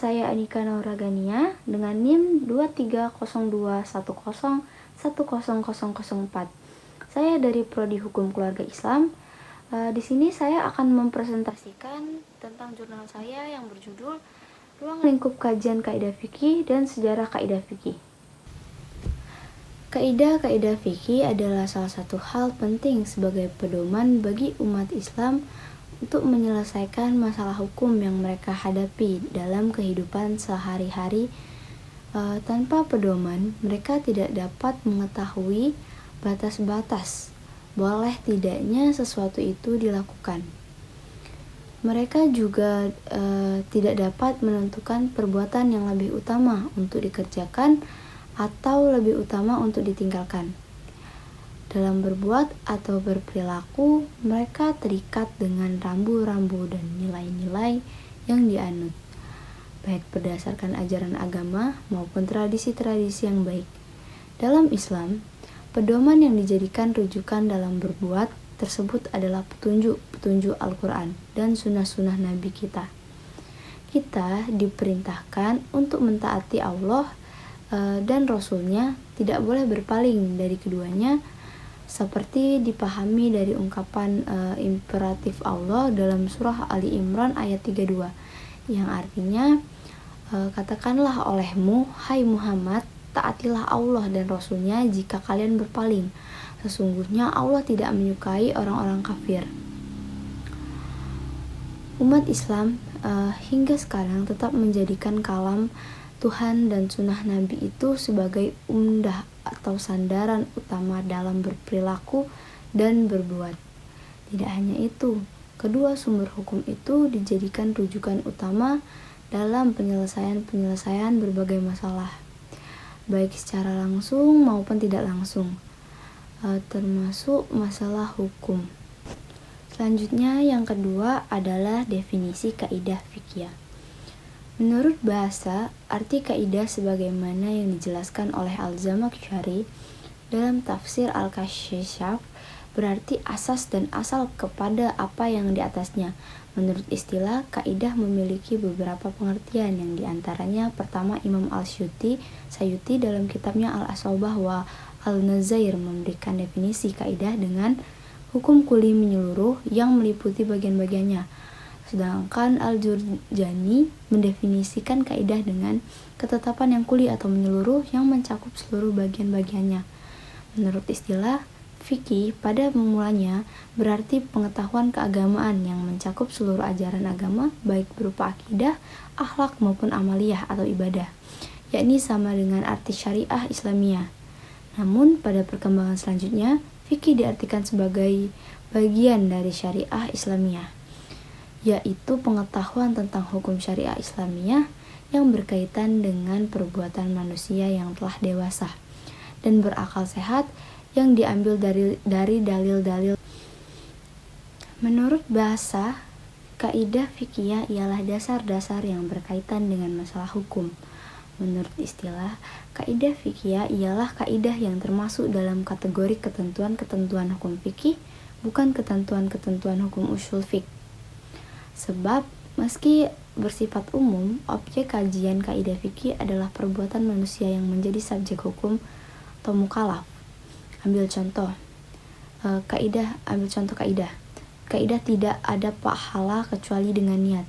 saya Anika Nauragania dengan NIM 230210100004. Saya dari Prodi Hukum Keluarga Islam. Di sini saya akan mempresentasikan tentang jurnal saya yang berjudul Ruang Lingkup Kajian Kaidah Fikih dan Sejarah Kaidah Fikih. Kaidah-kaidah fikih adalah salah satu hal penting sebagai pedoman bagi umat Islam untuk menyelesaikan masalah hukum yang mereka hadapi dalam kehidupan sehari-hari. Tanpa pedoman, mereka tidak dapat mengetahui batas-batas boleh tidaknya sesuatu itu dilakukan. Mereka juga tidak dapat menentukan perbuatan yang lebih utama untuk dikerjakan atau lebih utama untuk ditinggalkan. Dalam berbuat atau berperilaku, mereka terikat dengan rambu-rambu dan nilai-nilai yang dianut, baik berdasarkan ajaran agama maupun tradisi-tradisi yang baik. Dalam Islam, pedoman yang dijadikan rujukan dalam berbuat tersebut adalah petunjuk Al-Quran dan sunnah-sunnah Nabi kita. Kita diperintahkan untuk mentaati Allah dan Rasul-Nya, tidak boleh berpaling dari keduanya, seperti dipahami dari ungkapan imperatif Allah dalam surah Ali Imran ayat 32 yang artinya katakanlah olehmu, hai Muhammad, taatilah Allah dan Rasul-Nya jika kalian berpaling. Sesungguhnya Allah tidak menyukai orang-orang kafir. Umat Islam hingga sekarang tetap menjadikan kalam Tuhan dan sunnah Nabi itu sebagai umdah atau sandaran utama dalam berperilaku dan berbuat. Tidak hanya itu, kedua sumber hukum itu dijadikan rujukan utama dalam penyelesaian berbagai masalah, baik secara langsung maupun tidak langsung, termasuk masalah hukum. Selanjutnya, yang kedua adalah definisi kaidah fikih. Menurut bahasa, arti kaidah sebagaimana yang dijelaskan oleh Al-Zamakhsyari dalam tafsir Al-Kashaf berarti asas dan asal kepada apa yang di atasnya. Menurut istilah, kaidah memiliki beberapa pengertian yang diantaranya pertama Imam Sayuti dalam kitabnya Al-Asobah wa Al-Nazair memberikan definisi kaidah dengan hukum kuli menyeluruh yang meliputi bagian-bagiannya. Sedangkan Al-Jurjani mendefinisikan kaidah dengan ketetapan yang kuli atau menyeluruh yang mencakup seluruh bagian-bagiannya. Menurut istilah fikih, pada mulanya berarti pengetahuan keagamaan yang mencakup seluruh ajaran agama, baik berupa akidah, akhlak maupun amaliyah atau ibadah, yakni sama dengan arti syariah Islamiyah. Namun pada perkembangan selanjutnya, fikih diartikan sebagai bagian dari syariah Islamiyah, yaitu pengetahuan tentang hukum syariah Islamiyah yang berkaitan dengan perbuatan manusia yang telah dewasa dan berakal sehat yang diambil dari dalil-dalil. Menurut bahasa, kaidah fikih ialah dasar-dasar yang berkaitan dengan masalah hukum. Menurut istilah, kaidah fikih ialah kaidah yang termasuk dalam kategori ketentuan-ketentuan hukum fikih, bukan ketentuan-ketentuan hukum usul fiqh. Sebab, meski bersifat umum, objek kajian kaidah fikih adalah perbuatan manusia yang menjadi subjek hukum atau mukallaf. Ambil contoh kaidah. Kaidah tidak ada pahala kecuali dengan niat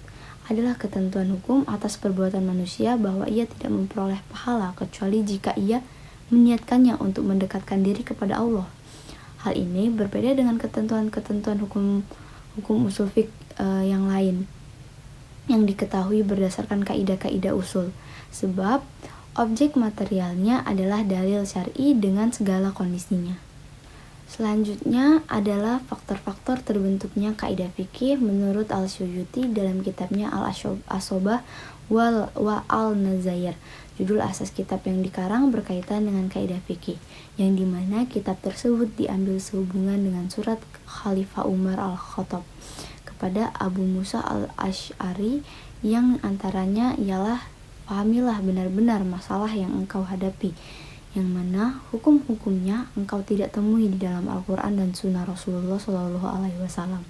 adalah ketentuan hukum atas perbuatan manusia bahwa ia tidak memperoleh pahala kecuali jika ia meniatkannya untuk mendekatkan diri kepada Allah. Hal ini berbeda dengan ketentuan-ketentuan hukum usul fiqh yang lain yang diketahui berdasarkan kaidah-kaidah usul, sebab objek materialnya adalah dalil syar'i dengan segala kondisinya. Selanjutnya adalah faktor-faktor terbentuknya kaidah fikih menurut Al-Suyuti dalam kitabnya Al-Asobah wa Al-Nazair. Judul asas kitab yang dikarang berkaitan dengan kaidah fikih, yang dimana kitab tersebut diambil sehubungan dengan surat Khalifah Umar Al-Khattab kepada Abu Musa Al-Asy'ari yang antaranya ialah pahamilah benar-benar masalah yang engkau hadapi, yang mana hukum-hukumnya engkau tidak temui di dalam Al-Quran dan Sunnah Rasulullah SAW.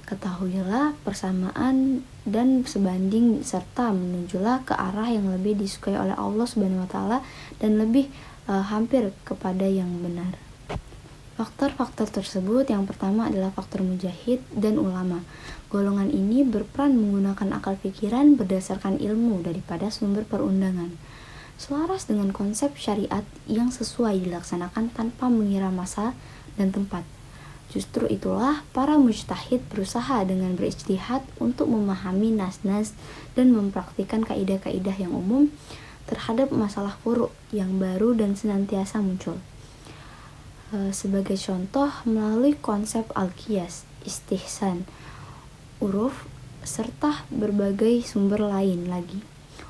Ketahuilah persamaan dan sebanding serta menujulah ke arah yang lebih disukai oleh Allah Subhanahu wa taala dan lebih hampir kepada yang benar. Faktor-faktor tersebut yang pertama adalah faktor mujahid dan ulama. Golongan ini berperan menggunakan akal pikiran berdasarkan ilmu daripada sumber perundangan. Selaras dengan konsep syariat yang sesuai dilaksanakan tanpa mengira masa dan tempat. Justru itulah para mujtahid berusaha dengan berijtihad untuk memahami nas-nas dan mempraktikkan kaidah-kaidah yang umum terhadap masalah furu' yang baru dan senantiasa muncul. Sebagai contoh, melalui konsep al-qiyas, istihsan, uruf, serta berbagai sumber lain lagi.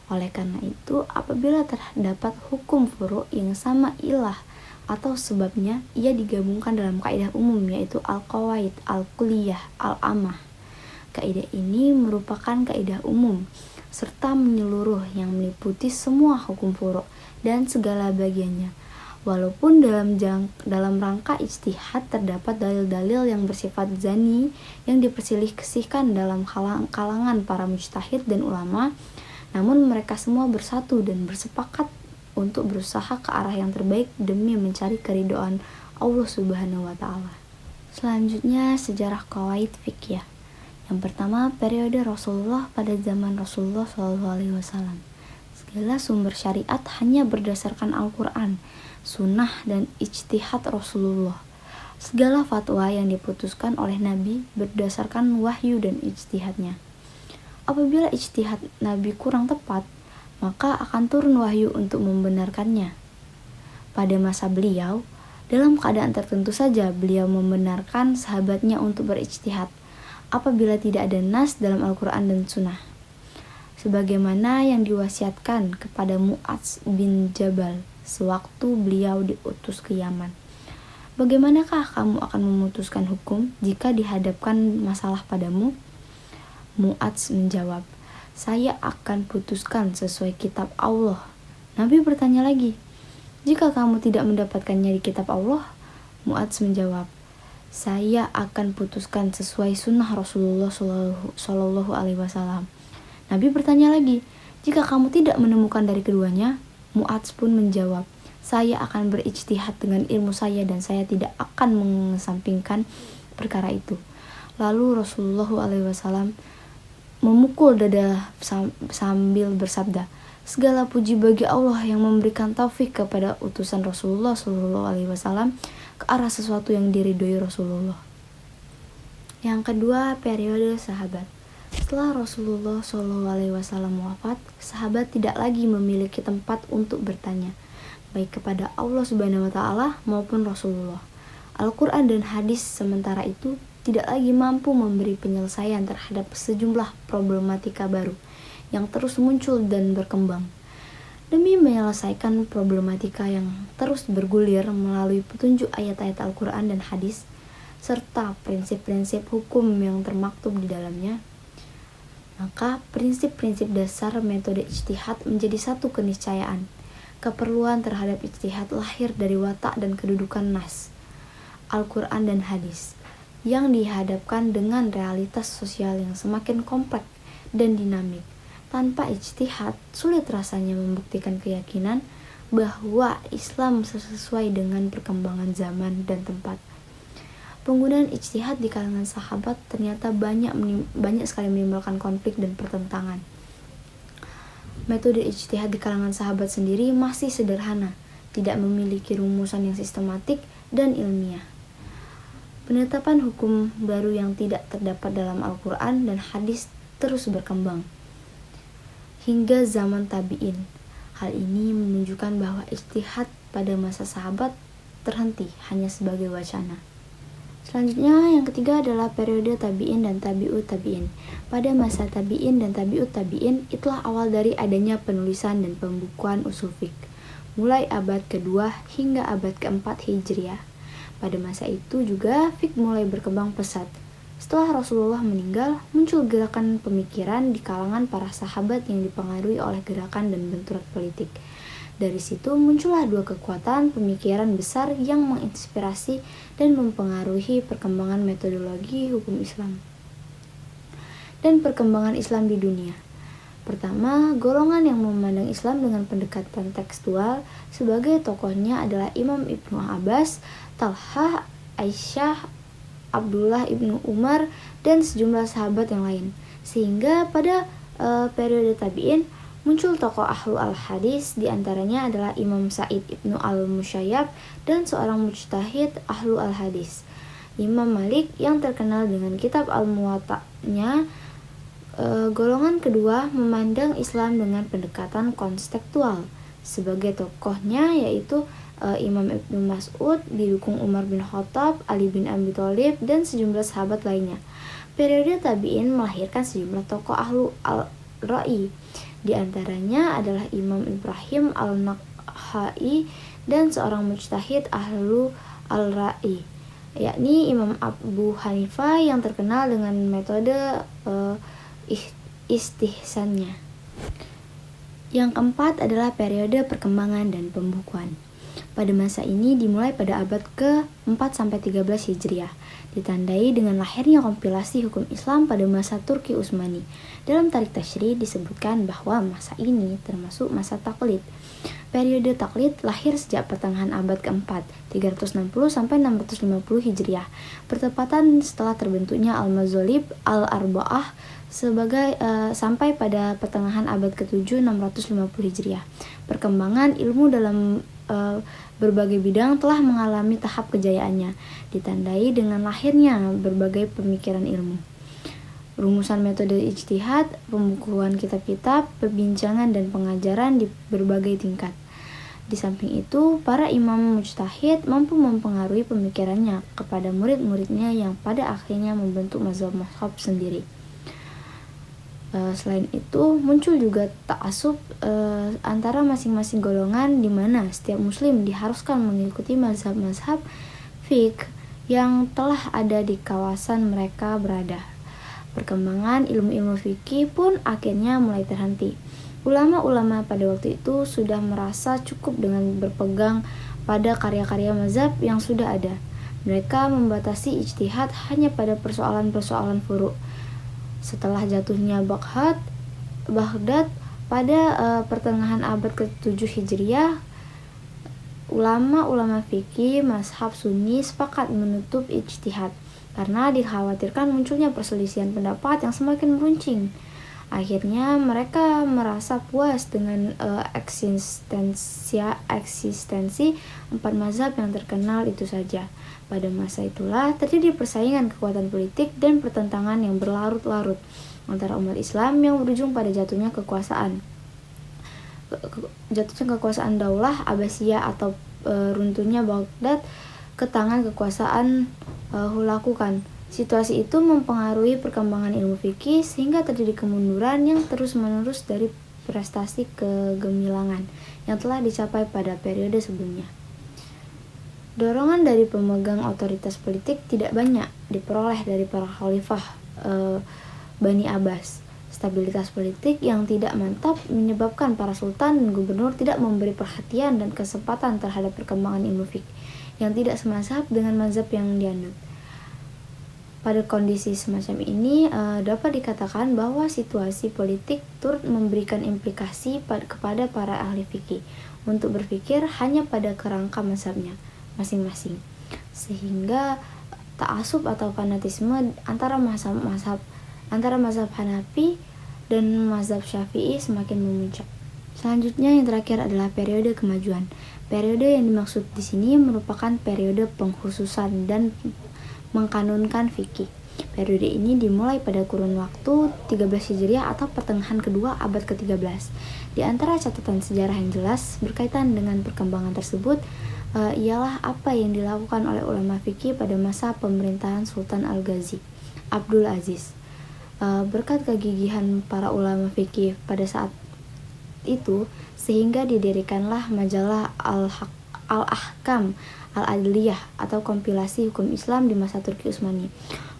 Oleh karena itu, apabila terdapat hukum furu' yang sama ilah atau sebabnya, ia digabungkan dalam kaidah umum yaitu al-qawaid, al-kulliyah, al-amah. Kaidah ini merupakan kaidah umum serta menyeluruh yang meliputi semua hukum furu' dan segala bagiannya. Walaupun dalam rangka ijtihad terdapat dalil-dalil yang bersifat zani yang diperselisihkan dalam kalangan para mujtahid dan ulama, namun mereka semua bersatu dan bersepakat untuk berusaha ke arah yang terbaik demi mencari keridhaan Allah Subhanahu wa taala. Selanjutnya, sejarah qawaid fikih. Yang pertama, periode Rasulullah pada zaman Rasulullah SAW. Segala sumber syariat hanya berdasarkan Al-Quran, sunnah, dan ijtihad Rasulullah. Segala fatwa yang diputuskan oleh Nabi berdasarkan wahyu dan ijtihadnya. Apabila ijtihad Nabi kurang tepat, maka akan turun wahyu untuk membenarkannya. Pada masa beliau, dalam keadaan tertentu saja beliau membenarkan sahabatnya untuk berijtihad apabila tidak ada nas dalam Al-Quran dan Sunnah. Sebagaimana yang diwasiatkan kepada Mu'adz bin Jabal sewaktu beliau diutus ke Yaman. Bagaimanakah kamu akan memutuskan hukum jika dihadapkan masalah padamu? Mu'adz menjawab, saya akan putuskan sesuai kitab Allah. Nabi bertanya lagi, jika kamu tidak mendapatkannya di kitab Allah? Mu'adz menjawab, saya akan putuskan sesuai sunnah Rasulullah Shallallahu Alaihi Wasallam. Nabi bertanya lagi, jika kamu tidak menemukan dari keduanya? Mu'adz pun menjawab, saya akan berijtihad dengan ilmu saya dan saya tidak akan mengesampingkan perkara itu. Lalu Rasulullah Alaihi Wasallam memukul dada sambil bersabda, segala puji bagi Allah yang memberikan taufik kepada utusan Rasulullah SAW ke arah sesuatu yang diridhoi Rasulullah. Yang kedua, periode sahabat. Setelah Rasulullah SAW wafat, sahabat tidak lagi memiliki tempat untuk bertanya, baik kepada Allah Subhanahu wa taala maupun Rasulullah. Al-Quran dan hadis sementara itu tidak lagi mampu memberi penyelesaian terhadap sejumlah problematika baru yang terus muncul dan berkembang. Demi menyelesaikan problematika yang terus bergulir melalui petunjuk ayat-ayat Al-Quran dan hadis, serta prinsip-prinsip hukum yang termaktub di dalamnya, maka prinsip-prinsip dasar metode ijtihad menjadi satu keniscayaan. Keperluan terhadap ijtihad lahir dari watak dan kedudukan nas, Al-Quran dan hadis, yang dihadapkan dengan realitas sosial yang semakin kompleks dan dinamik. Tanpa ijtihad, sulit rasanya membuktikan keyakinan bahwa Islam sesuai dengan perkembangan zaman dan tempat. Penggunaan ijtihad di kalangan sahabat ternyata banyak sekali menimbulkan konflik dan pertentangan. Metode ijtihad di kalangan sahabat sendiri masih sederhana, tidak memiliki rumusan yang sistematik dan ilmiah. Penetapan hukum baru yang tidak terdapat dalam Al-Quran dan hadis terus berkembang hingga zaman tabi'in. Hal ini menunjukkan bahwa ijtihad pada masa sahabat terhenti hanya sebagai wacana. Selanjutnya, yang ketiga adalah periode tabi'in dan tabi'ut tabi'in. Pada masa tabi'in dan tabi'ut tabi'in, itulah awal dari adanya penulisan dan pembukuan usul fiqh, mulai abad kedua hingga abad keempat Hijriah. Pada masa itu juga fiqh mulai berkembang pesat. Setelah Rasulullah meninggal, muncul gerakan pemikiran di kalangan para sahabat yang dipengaruhi oleh gerakan dan benturan politik. Dari situ muncullah dua kekuatan pemikiran besar yang menginspirasi dan mempengaruhi perkembangan metodologi hukum Islam. dan perkembangan Islam di dunia. Pertama, golongan yang memandang Islam dengan pendekatan tekstual sebagai tokohnya adalah Imam Ibnu Abbas, Talhah, Aisyah, Abdullah Ibnu Umar, dan sejumlah sahabat yang lain. Sehingga pada periode tabi'in muncul tokoh ahlu al-hadis, diantaranya adalah Imam Sa'id Ibnu al-Musayyab dan seorang mujtahid ahlu al-hadis, Imam Malik yang terkenal dengan kitab Al-Muwatta'nya. Golongan kedua memandang Islam dengan pendekatan konstekstual. Sebagai tokohnya yaitu Imam Ibnu Mas'ud, didukung Umar bin Khattab, Ali bin Abi Thalib, dan sejumlah sahabat lainnya. Periode tabi'in melahirkan sejumlah tokoh ahlu al-ra'i. Di antaranya adalah Imam Ibrahim al-Nakhai dan seorang mujtahid ahlu al-ra'i, yakni Imam Abu Hanifah yang terkenal dengan metode istihsannya. Yang keempat adalah periode perkembangan dan pembukuan. Pada masa ini dimulai pada abad ke-4-13 Hijriah, ditandai dengan lahirnya kompilasi hukum Islam pada masa Turki Utsmani. Dalam Tarikh Tasyri disebutkan bahwa masa ini termasuk masa taklid. Periode taklid lahir sejak pertengahan abad ke-4, 360 sampai 650 Hijriah, bertepatan setelah terbentuknya Al-Mazalib Al-Arba'ah sampai pada pertengahan abad ke-7, 650 Hijriah. Perkembangan ilmu dalam berbagai bidang telah mengalami tahap kejayaannya, ditandai dengan lahirnya berbagai pemikiran ilmu, rumusan metode ijtihad, pembukuan kitab-kitab, perbincangan dan pengajaran di berbagai tingkat. Di samping itu, para imam mujtahid mampu mempengaruhi pemikirannya kepada murid-muridnya yang pada akhirnya membentuk mazhab-mazhab sendiri. Selain itu, muncul juga ta'assub antara masing-masing golongan, di mana setiap muslim diharuskan mengikuti mazhab-mazhab fiqh yang telah ada di kawasan mereka berada. Perkembangan ilmu-ilmu fikih pun akhirnya mulai terhenti. Ulama-ulama pada waktu itu sudah merasa cukup dengan berpegang pada karya-karya mazhab yang sudah ada. Mereka membatasi ijtihad hanya pada persoalan-persoalan furu'. Setelah jatuhnya Baghdad pada pertengahan abad ke-7 Hijriah, ulama-ulama fikih mazhab Sunni sepakat menutup ijtihad karena dikhawatirkan munculnya perselisihan pendapat yang semakin meruncing. Akhirnya mereka merasa puas dengan eksistensi empat mazhab yang terkenal itu saja. Pada masa itulah terjadi persaingan kekuatan politik dan pertentangan yang berlarut-larut antara umat Islam yang berujung pada jatuhnya kekuasaan Daulah Abbasiyah atau runtuhnya Baghdad ke tangan kekuasaan Hulakukan. Situasi itu mempengaruhi perkembangan ilmu fikih sehingga terjadi kemunduran yang terus-menerus dari prestasi kegemilangan yang telah dicapai pada periode sebelumnya. Dorongan dari pemegang otoritas politik tidak banyak diperoleh dari para khalifah Bani Abbas. Stabilitas politik yang tidak mantap menyebabkan para sultan dan gubernur tidak memberi perhatian dan kesempatan terhadap perkembangan ilmu fikih yang tidak semazhab dengan mazhab yang dianut. Pada kondisi semacam ini dapat dikatakan bahwa situasi politik turut memberikan implikasi kepada para ahli fikih untuk berpikir hanya pada kerangka mazhabnya masing-masing, sehingga ta'assub atau fanatisme antara mazhab Hanafi dan mazhab Syafi'i semakin memuncak. Selanjutnya yang terakhir adalah periode kemajuan. Periode yang dimaksud di sini merupakan periode pengkhususan dan mengkanunkan fikih. Periode ini dimulai pada kurun waktu 13 Hijriah atau pertengahan kedua abad ke-13. Di antara catatan sejarah yang jelas berkaitan dengan perkembangan tersebut ialah apa yang dilakukan oleh ulama fikih pada masa pemerintahan Sultan Al-Ghazi Abdul Aziz. Berkat kegigihan para ulama fikih pada saat itu, sehingga didirikanlah majalah Al-Ahkam Al-Adliyah atau kompilasi hukum Islam di masa Turki Utsmani.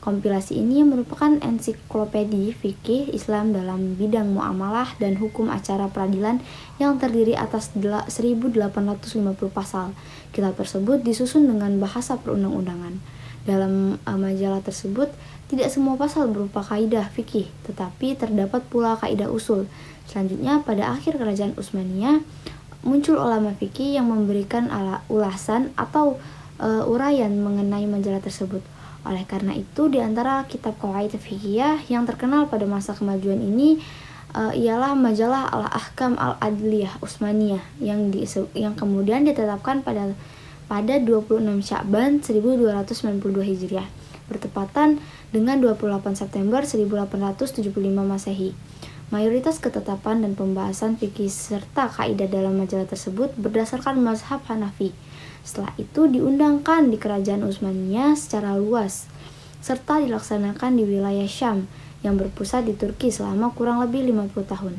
Kompilasi ini merupakan ensiklopedi fikih Islam dalam bidang muamalah dan hukum acara peradilan yang terdiri atas 1850 pasal. Kitab tersebut disusun dengan bahasa perundang-undangan. Dalam majalah tersebut, tidak semua pasal berupa kaidah fikih, tetapi terdapat pula kaidah usul. Selanjutnya, pada akhir kerajaan Utsmaniyah, muncul ulama fikih yang memberikan ulasan atau uraian mengenai majalah tersebut. Oleh karena itu, di antara kitab qawaid fikih yang terkenal pada masa kemajuan ini ialah majalah Al-Ahkam Al-Adliyah Utsmaniyah yang kemudian ditetapkan pada 26 Sya'ban 1292 Hijriah, bertepatan dengan 28 September 1875 Masehi. Mayoritas ketetapan dan pembahasan fikih serta kaidah dalam majalah tersebut berdasarkan mazhab Hanafi. Setelah itu diundangkan di kerajaan Utsmaniyah secara luas, serta dilaksanakan di wilayah Syam yang berpusat di Turki selama kurang lebih 50 tahun.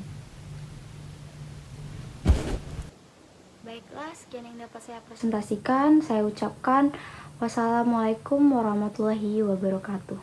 Baiklah, sekian yang dapat saya presentasikan. Saya ucapkan wassalamualaikum warahmatullahi wabarakatuh.